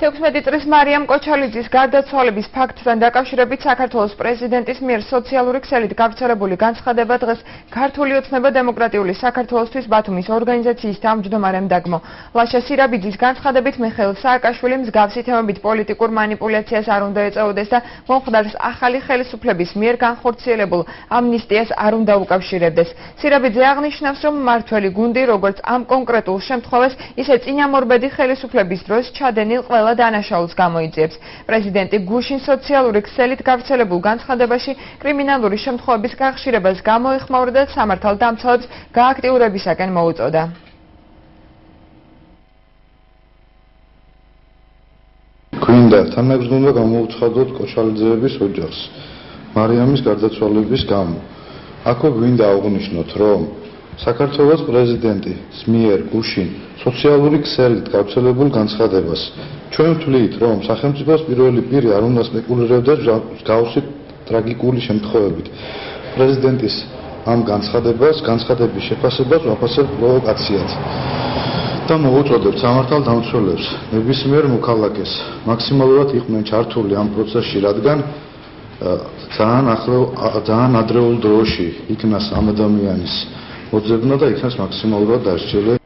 16 წლის მარიამ კოჩალიძის გარდაცვალების ფაქტთან დაკავშირებით საქართველოს პრეზიდენტის მიერ სოციალური ქსელით გავრცელებული განცხადება დღეს ქართული ოცნება დემოკრატიული საქართველოსთვის ბათუმის ორგანიზაციის თავმჯდომარემ დაგმო. ლაშა სირაბიძის განცხადებით მიხეილ სააკაშვილი მსგავსი თემებით პოლიტიკურ მანიპულაციას არ უნდა ეწეოდეს და მომხდარს ახალი ხელისუფლების მიერ განხორციელებულ ამნისტიას არ უნდა უკავშირებდეს. სირაბიძე აღნიშნავს, რომ მმართველი გუნდი როგორც ამ კონკრეტულ შემთხვევას, ისე წინამორბედი ხელისუფლების დროს ჩადენილ ყველა დანაშაულს გამოიძიებს. პრეზიდენტი გუშინ სოციალური ქსელით გავრცელებულ განცხადებაში კრიმინალური შემთხვევების გახშირებას გამოეხმაურა და სამართალდამცავებს გააქტიურებისაკენ მოუწოდა. გვინდა თანაგზნობა გამოუცხადოთ კოჩალიძეების ოჯახს მარიამის გარდაცვალების გამო. აქ გვინდა აღვნიშნოთ, რომ საქართველოს პრეზიდენტის მიერ გუშინ სოციალური ქსელით გავრცელებულ განცხადებას ჩვენ ვთვლით, რომ სახელმწიფოს პირველი პირი არ უნდა სპეკულირებდეს მსგავსი ტრაგიკული შემთხვევებით. პრეზიდენტის ამ განცხადების შეფასებას ვაფასებთ პროვოკაციად და მოვუწოდებთ სამართალდამცველებს ნებისმიერ მოქალაქეს მაქსიმალურად იყვნენ ჩართული ამ პროცესში, რადგან ძალიან ადრეულ დროში იქნას ამ ადამიანის მოძებნა და იქნას მაქსიმალურად დასჯელი.